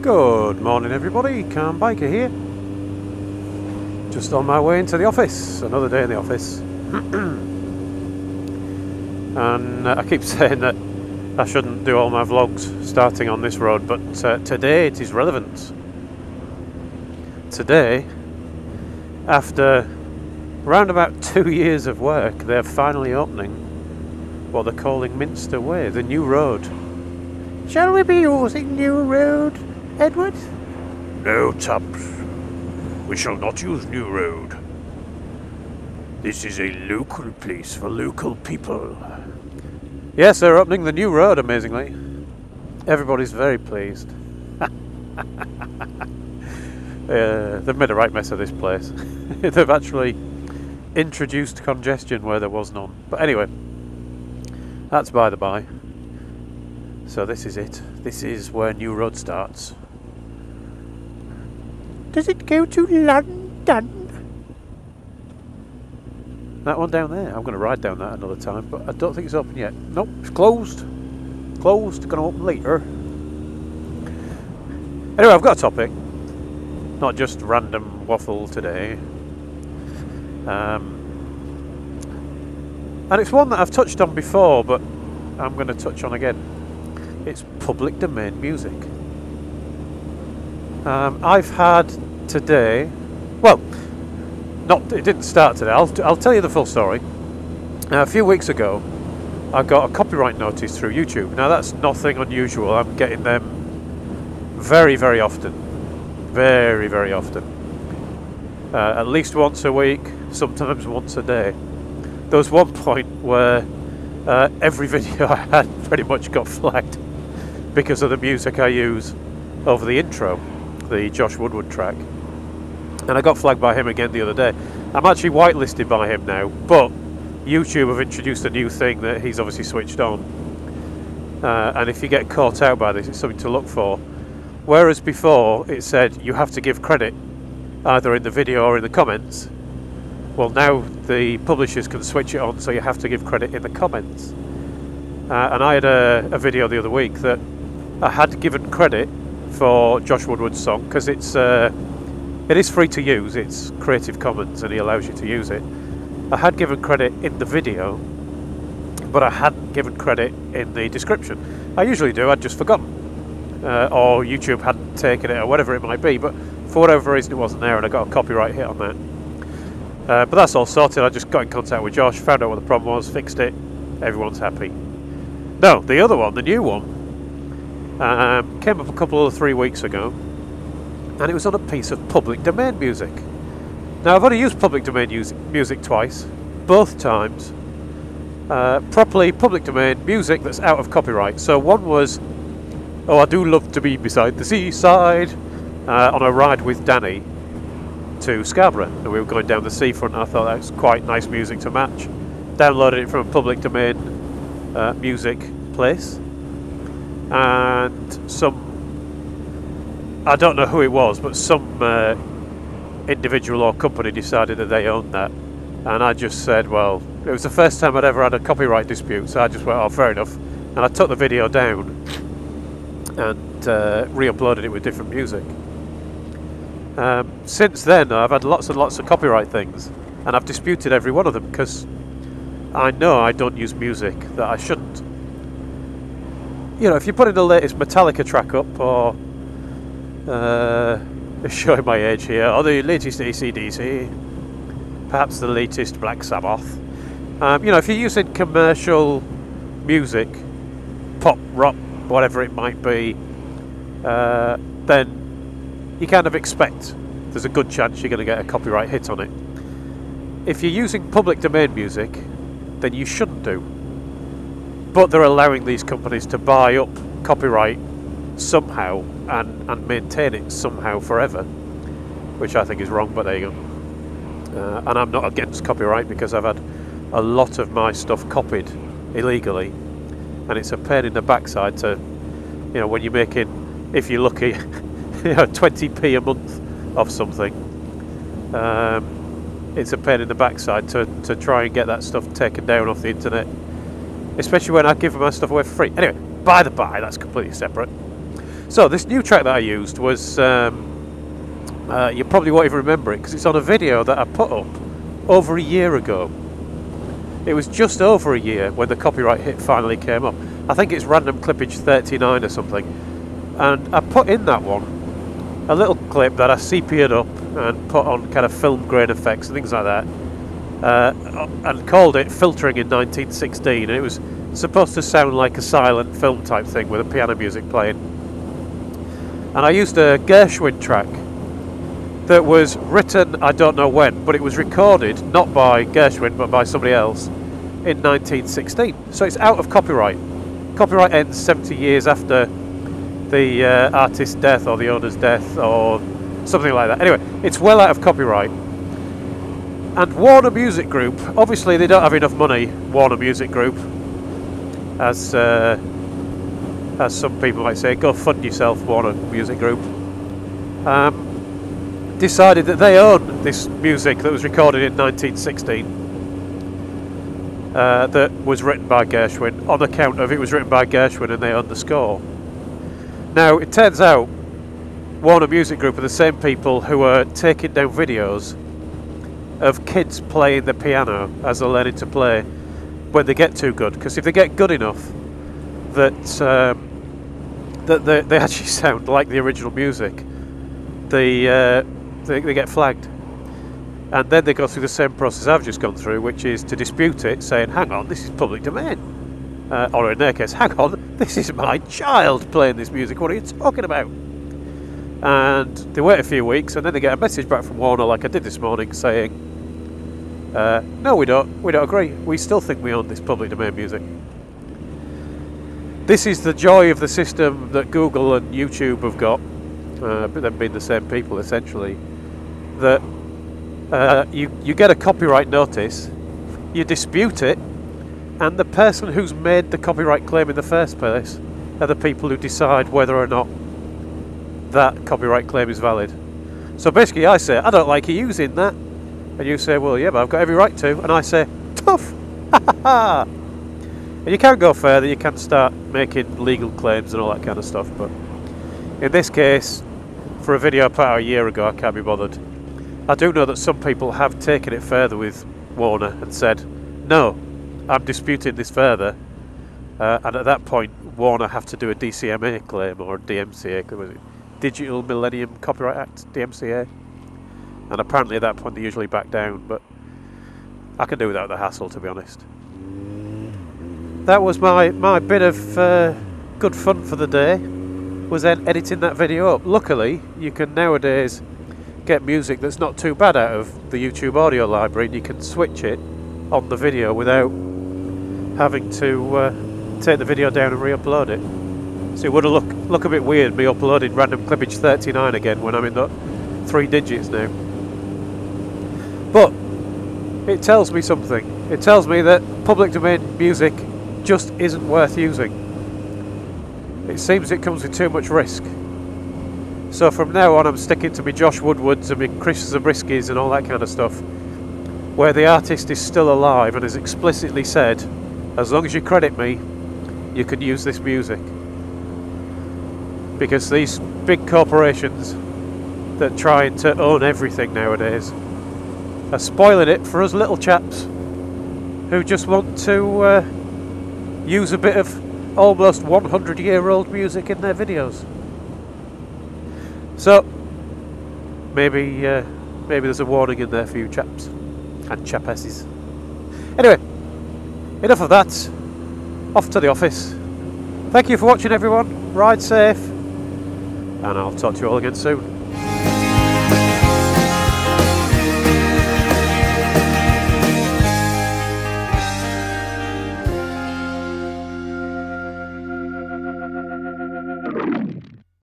Good morning everybody, Calm Biker here. Just on my way into the office, another day in the office. And I keep saying that I shouldn't do all my vlogs starting on this road, but today it is relevant. Today, after around about 2 years of work, they're finally opening what they're calling Minster Way, the new road. Shall we be using new road, Edward? No, Tubbs. We shall not use new road. This is a local place for local people. Yes, they're opening the new road, amazingly. Everybody's very pleased. They've made a right mess of this place. They've actually introduced congestion where there was none. But anyway, that's by the by. So this is it. This is where New Road starts. Does it go to London? That one down there. I'm going to ride down that another time, but I don't think it's open yet. Nope, it's closed. Closed. Going to open later. Anyway, I've got a topic. Not just random waffle today. And it's one that I've touched on before, but I'm going to touch on again. It's public domain music. I've had today, well, it didn't start today. I'll tell you the full story. A few weeks ago, I got a copyright notice through YouTube. Now that's nothing unusual. I'm getting them very, very often. Very, very often. At least once a week, sometimes once a day. There was one point where every video I had pretty much got flagged because of the music I use over the intro, the Josh Woodward track. And I got flagged by him again the other day. I'm actually whitelisted by him now, but YouTube have introduced a new thing that he's obviously switched on. And if you get caught out by this, it's something to look for. Whereas before it said you have to give credit either in the video or in the comments. Well, now the publishers can switch it on so you have to give credit in the comments. And I had a video the other week that I had given credit for Josh Woodward's song because it is free to use. It's Creative Commons and he allows you to use it. I had given credit in the video, but I hadn't given credit in the description. I usually do, I'd just forgotten. Or YouTube hadn't taken it or whatever it might be, but for whatever reason it wasn't there and I got a copyright hit on that. But that's all sorted. I just got in contact with Josh, found out what the problem was, fixed it, everyone's happy. No, the other one, the new one, came up a couple of 3 weeks ago, and it was on a piece of public domain music. Now I've only used public domain music twice, both times properly public domain music that's out of copyright. So one was, "Oh, I do love to be beside the seaside," on a ride with Danny to Scarborough, and we were going down the seafront, and I thought that was quite nice music to match. Downloaded it from a public domain music place, and I don't know who it was, but some individual or company decided that they owned that, and I just said, well, it was the first time I'd ever had a copyright dispute, so I just went, oh, fair enough, and I took the video down and re-uploaded it with different music. Since then, I've had lots and lots of copyright things, and I've disputed every one of them because I know I don't use music that I shouldn't. You know, if you put in the latest Metallica track up, or showing my age here, or the latest AC/DC, perhaps the latest Black Sabbath, you know, if you're using commercial music, pop, rock, whatever it might be, then you kind of expect there's a good chance you're going to get a copyright hit on it. If you're using public domain music, then you shouldn't do. But they're allowing these companies to buy up copyright somehow and maintain it somehow forever, which I think is wrong, but there you go. And I'm not against copyright because I've had a lot of my stuff copied illegally, and it's a pain in the backside to, you know, when you're making, if you're lucky, you know, 20p a month of something, it's a pain in the backside to try and get that stuff taken down off the internet, especially when I give my stuff away for free. Anyway, by the by, that's completely separate. So this new track that I used was, you probably won't even remember it because it's on a video that I put up over a year ago. It was just over a year when the copyright hit finally came up. I think it's random clippage 39 or something. And I put in that one a little clip that I sepia'd up and put on kind of film grain effects and things like that. And called it Filtering in 1916. And it was supposed to sound like a silent film type thing with a piano music playing. And I used a Gershwin track that was written, I don't know when, but it was recorded not by Gershwin but by somebody else in 1916. So it's out of copyright. Copyright ends 70 years after the artist's death or the owner's death or something like that. Anyway, it's well out of copyright. And Warner Music Group, obviously they don't have enough money, Warner Music Group, as some people might say, go fund yourself, Warner Music Group, decided that they own this music that was recorded in 1916 that was written by Gershwin, on account of it was written by Gershwin and they own the score. Now it turns out Warner Music Group are the same people who are taking down videos of kids playing the piano as they're learning to play when they get too good, because if they get good enough that they actually sound like the original music, they get flagged, and then they go through the same process I've just gone through, which is to dispute it, saying hang on, this is public domain, or in their case, hang on, this is my child playing this music, what are you talking about? And they wait a few weeks and then they get a message back from Warner, like I did this morning, saying no, we don't agree, we still think we own this public domain music. This is the joy of the system that Google and YouTube have got, them being the same people essentially, that you get a copyright notice, you dispute it, and the person who's made the copyright claim in the first place are the people who decide whether or not that copyright claim is valid. So basically I say, I don't like you using that, and you say, well yeah, but I've got every right to, and I say, tough, ha ha ha. And you can go further, you can start making legal claims and all that kind of stuff, but in this case, for a video I put out a year ago, I can't be bothered. I do know that some people have taken it further with Warner and said, no, I'm disputing this further, and at that point Warner have to do a DCMA claim, or a DMCA, was it Digital Millennium Copyright Act, DMCA, and apparently at that point they usually back down, but I can do without the hassle, to be honest. That was my bit of good fun for the day, was then editing that video up. Luckily you can nowadays get music that's not too bad out of the YouTube audio library, and you can switch it on the video without having to take the video down and re-upload it. So it would look a bit weird me uploading random clippage 39 again when I'm in the 3 digits now. But it tells me something. It tells me that public domain music just isn't worth using. It seems it comes with too much risk. So from now on I'm sticking to my Josh Woodwards and my Chris Zabriskis and all that kind of stuff, where the artist is still alive and has explicitly said, as long as you credit me, you can use this music. Because these big corporations that are trying to own everything nowadays are spoiling it for us little chaps who just want to use a bit of almost 100-year-old music in their videos. So maybe there's a warning in there for you chaps and chapesses. Anyway, enough of that. Off to the office. Thank you for watching, everyone. Ride safe, and I'll talk to you all again soon.